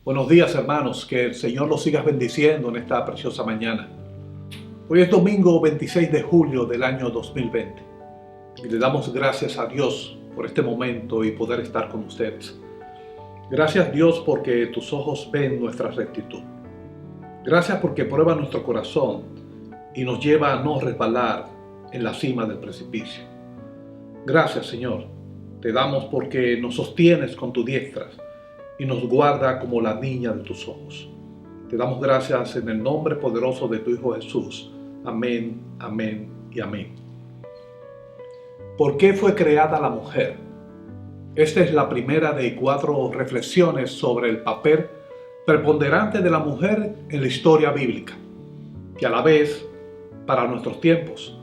Buenos días, hermanos, que el Señor los siga bendiciendo en esta preciosa mañana. Hoy es domingo 26 de julio del año 2020 y le damos gracias a Dios por este momento y poder estar con ustedes. Gracias, Dios, porque tus ojos ven nuestra rectitud. Gracias porque prueba nuestro corazón y nos lleva a no resbalar en la cima del precipicio. Gracias, Señor, te damos porque nos sostienes con tu diestra y nos guarda como la niña de tus ojos. Te damos gracias en el nombre poderoso de tu Hijo Jesús. Amén, amén y amén. ¿Por qué fue creada la mujer? Esta es la primera de 4 reflexiones sobre el papel preponderante de la mujer en la historia bíblica, que a la vez, para nuestros tiempos,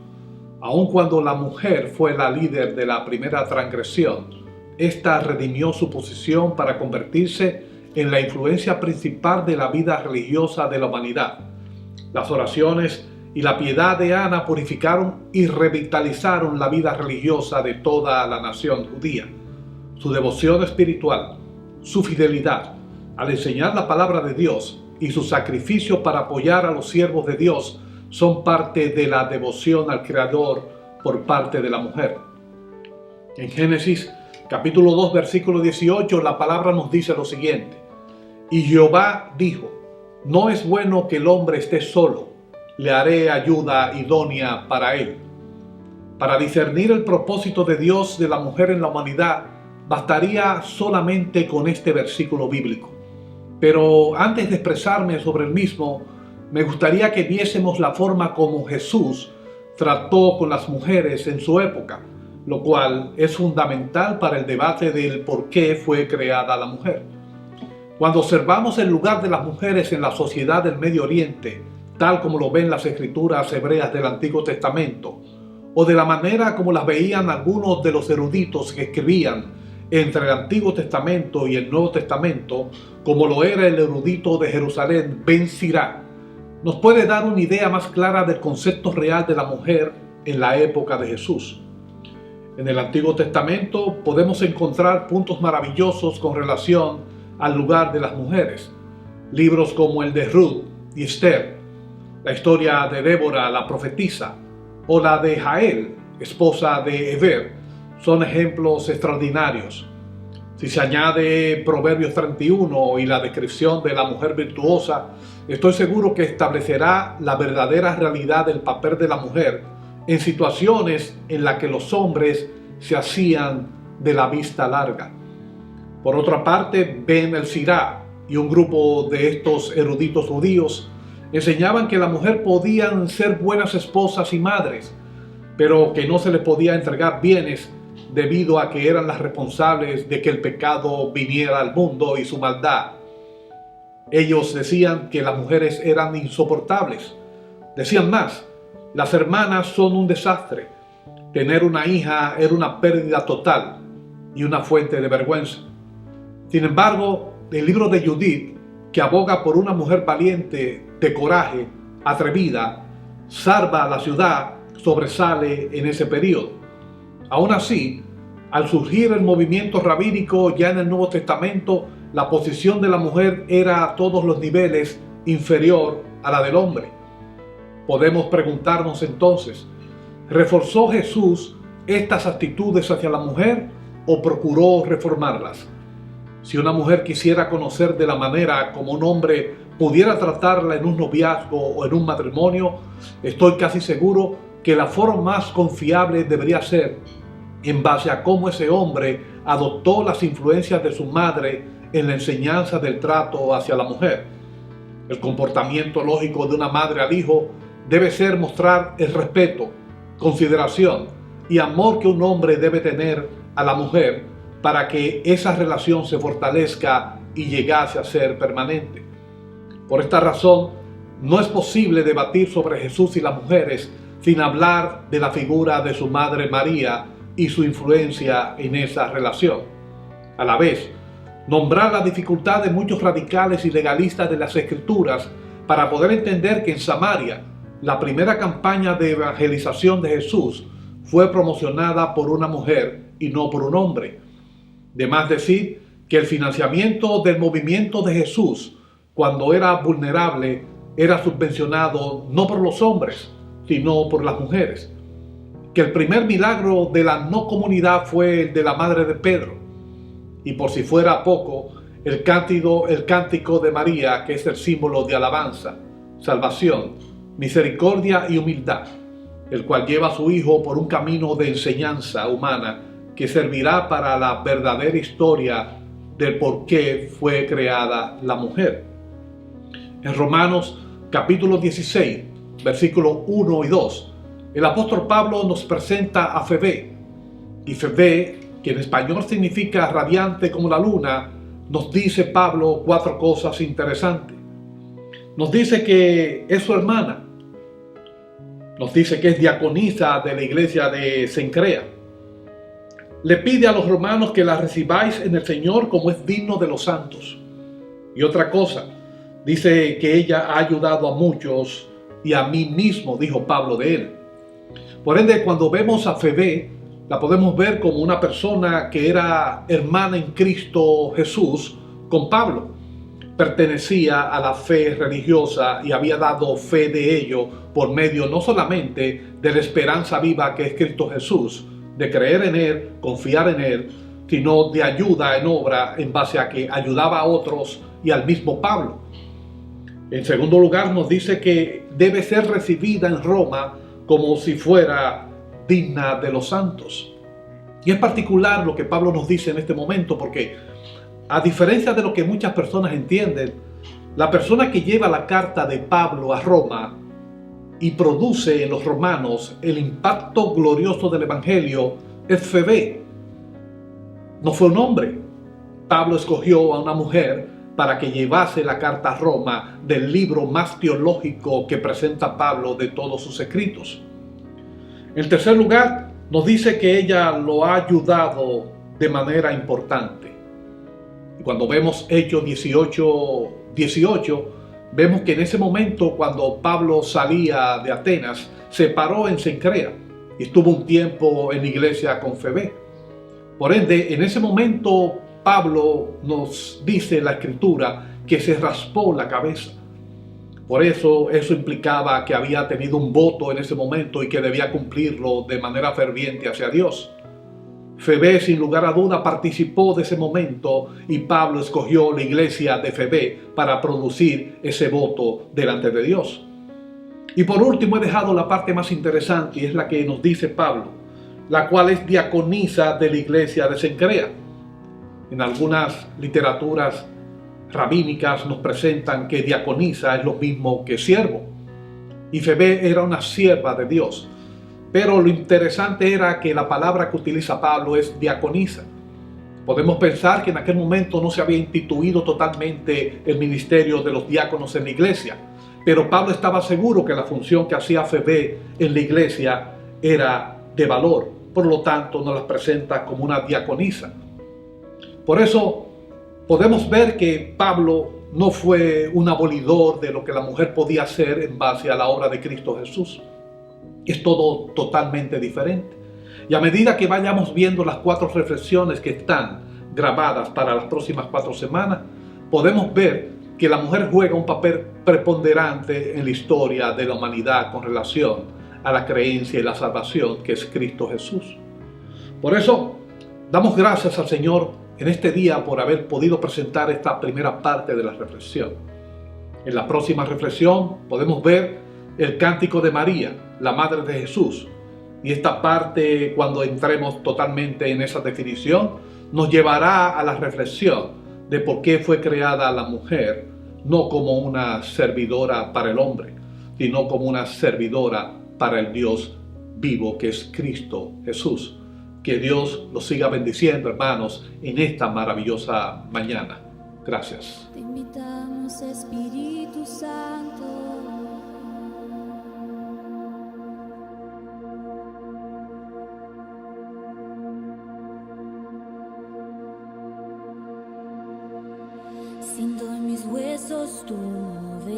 aun cuando la mujer fue la líder de la primera transgresión, esta redimió su posición para convertirse en la influencia principal de la vida religiosa de la humanidad. Las oraciones y la piedad de Ana purificaron y revitalizaron la vida religiosa de toda la nación judía. Su devoción espiritual, su fidelidad al enseñar la palabra de Dios y su sacrificio para apoyar a los siervos de Dios son parte de la devoción al Creador por parte de la mujer. En Génesis capítulo 2, versículo 18, la palabra nos dice lo siguiente: Y Jehová dijo, no es bueno que el hombre esté solo, le haré ayuda idónea para él. Para discernir el propósito de Dios de la mujer en la humanidad, bastaría solamente con este versículo bíblico. Pero antes de expresarme sobre el mismo, me gustaría que viésemos la forma como Jesús trató con las mujeres en su época, lo cual es fundamental para el debate del por qué fue creada la mujer. Cuando observamos el lugar de las mujeres en la sociedad del Medio Oriente, tal como lo ven las escrituras hebreas del Antiguo Testamento, o de la manera como las veían algunos de los eruditos que escribían entre el Antiguo Testamento y el Nuevo Testamento, como lo era el erudito de Jerusalén, Ben Sirá, nos puede dar una idea más clara del concepto real de la mujer en la época de Jesús. En el Antiguo Testamento podemos encontrar puntos maravillosos con relación al lugar de las mujeres. Libros como el de Ruth y Esther, la historia de Débora, la profetisa, o la de Jael, esposa de Heber, son ejemplos extraordinarios. Si se añade Proverbios 31 y la descripción de la mujer virtuosa, estoy seguro que establecerá la verdadera realidad del papel de la mujer en situaciones en las que los hombres se hacían de la vista larga. Por otra parte, Ben el Sirá y un grupo de estos eruditos judíos enseñaban que la mujer podían ser buenas esposas y madres, pero que no se les podía entregar bienes debido a que eran las responsables de que el pecado viniera al mundo y su maldad. Ellos decían que las mujeres eran insoportables. Decían más: las hermanas son un desastre. Tener una hija era una pérdida total y una fuente de vergüenza. Sin embargo, el libro de Judith, que aboga por una mujer valiente, de coraje, atrevida, salva a la ciudad, sobresale en ese periodo. Aún así, al surgir el movimiento rabínico ya en el Nuevo Testamento, la posición de la mujer era a todos los niveles inferior a la del hombre. Podemos preguntarnos entonces, ¿reforzó Jesús estas actitudes hacia la mujer o procuró reformarlas? Si una mujer quisiera conocer de la manera como un hombre pudiera tratarla en un noviazgo o en un matrimonio, estoy casi seguro que la forma más confiable debería ser en base a cómo ese hombre adoptó las influencias de su madre en la enseñanza del trato hacia la mujer. El comportamiento lógico de una madre al hijo debe ser mostrar el respeto, consideración y amor que un hombre debe tener a la mujer para que esa relación se fortalezca y llegase a ser permanente. Por esta razón, no es posible debatir sobre Jesús y las mujeres sin hablar de la figura de su madre María y su influencia en esa relación. A la vez, nombrar la dificultad de muchos radicales y legalistas de las Escrituras para poder entender que en Samaria, la primera campaña de evangelización de Jesús fue promocionada por una mujer y no por un hombre. De más decir que el financiamiento del movimiento de Jesús, cuando era vulnerable, era subvencionado no por los hombres, sino por las mujeres. Que el primer milagro de la no comunidad fue el de la madre de Pedro. Y por si fuera poco, el cántico de María, que es el símbolo de alabanza, salvación, misericordia y humildad, el cual lleva a su Hijo por un camino de enseñanza humana que servirá para la verdadera historia del por qué fue creada la mujer. En Romanos capítulo 16, versículos 1 y 2, el apóstol Pablo nos presenta a Febe. Y Febe, que en español significa radiante como la luna, nos dice Pablo 4 cosas interesantes. Nos dice que es su hermana. Nos dice que es diaconisa de la iglesia de Cencrea. Le pide a los romanos que la recibáis en el Señor como es digno de los santos. Y otra cosa, dice que ella ha ayudado a muchos y a mí mismo, dijo Pablo de él. Por ende, cuando vemos a Febe, la podemos ver como una persona que era hermana en Cristo Jesús con Pablo. Pertenecía a la fe religiosa y había dado fe de ello por medio no solamente de la esperanza viva que es Cristo Jesús, de creer en Él, confiar en Él, sino de ayuda en obra en base a que ayudaba a otros y al mismo Pablo. En segundo lugar, nos dice que debe ser recibida en Roma como si fuera digna de los santos. Y es particular lo que Pablo nos dice en este momento, porque a diferencia de lo que muchas personas entienden, la persona que lleva la carta de Pablo a Roma y produce en los romanos el impacto glorioso del evangelio es Febe. No fue un hombre. Pablo escogió a una mujer para que llevase la carta a Roma del libro más teológico que presenta Pablo de todos sus escritos. En tercer lugar, nos dice que ella lo ha ayudado de manera importante. Y cuando vemos Hechos 18, vemos que en ese momento, cuando Pablo salía de Atenas, se paró en Cencrea y estuvo un tiempo en la iglesia con Febe. Por ende, en ese momento, Pablo nos dice en la Escritura que se raspó la cabeza. Por eso implicaba que había tenido un voto en ese momento y que debía cumplirlo de manera ferviente hacia Dios. Febe, sin lugar a duda, participó de ese momento y Pablo escogió la iglesia de Febe para producir ese voto delante de Dios. Y por último he dejado la parte más interesante y es la que nos dice Pablo, la cual es diaconisa de la iglesia de Cencrea. En algunas literaturas rabínicas nos presentan que diaconisa es lo mismo que siervo. Y Febe era una sierva de Dios. Pero lo interesante era que la palabra que utiliza Pablo es diaconisa. Podemos pensar que en aquel momento no se había instituido totalmente el ministerio de los diáconos en la iglesia. Pero Pablo estaba seguro que la función que hacía Febe en la iglesia era de valor. Por lo tanto, nos la presenta como una diaconisa. Por eso podemos ver que Pablo no fue un abolidor de lo que la mujer podía hacer en base a la obra de Cristo Jesús. Es todo totalmente diferente. Y a medida que vayamos viendo las 4 reflexiones que están grabadas para las próximas 4 semanas, podemos ver que la mujer juega un papel preponderante en la historia de la humanidad con relación a la creencia y la salvación que es Cristo Jesús. Por eso, damos gracias al Señor en este día por haber podido presentar esta primera parte de la reflexión. En la próxima reflexión podemos ver el cántico de María, la Madre de Jesús. Y esta parte, cuando entremos totalmente en esa definición, nos llevará a la reflexión de por qué fue creada la mujer, no como una servidora para el hombre, sino como una servidora para el Dios vivo que es Cristo Jesús. Que Dios los siga bendiciendo, hermanos, en esta maravillosa mañana. Gracias. Te invitamos, Espíritu Santo. Siento en mis huesos tu mover.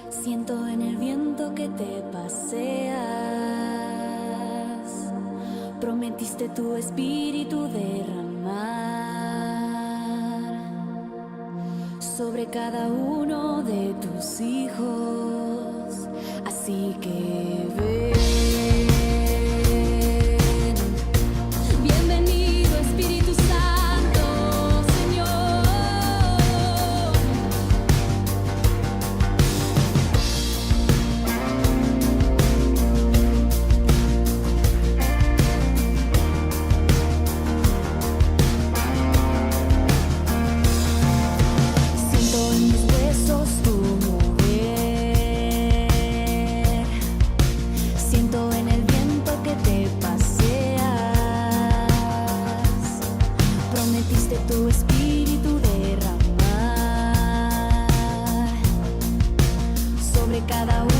Siento en el viento que te paseas. Prometiste prometiste tu espíritu derramar sobre cada uno de tus hijos. Así que ven. Bienvenido Espíritu Santo, Señor. Siento en mis huesos tu mover. Siento en el viento que te paseas. Prometiste tu espíritu derramar sobre cada uno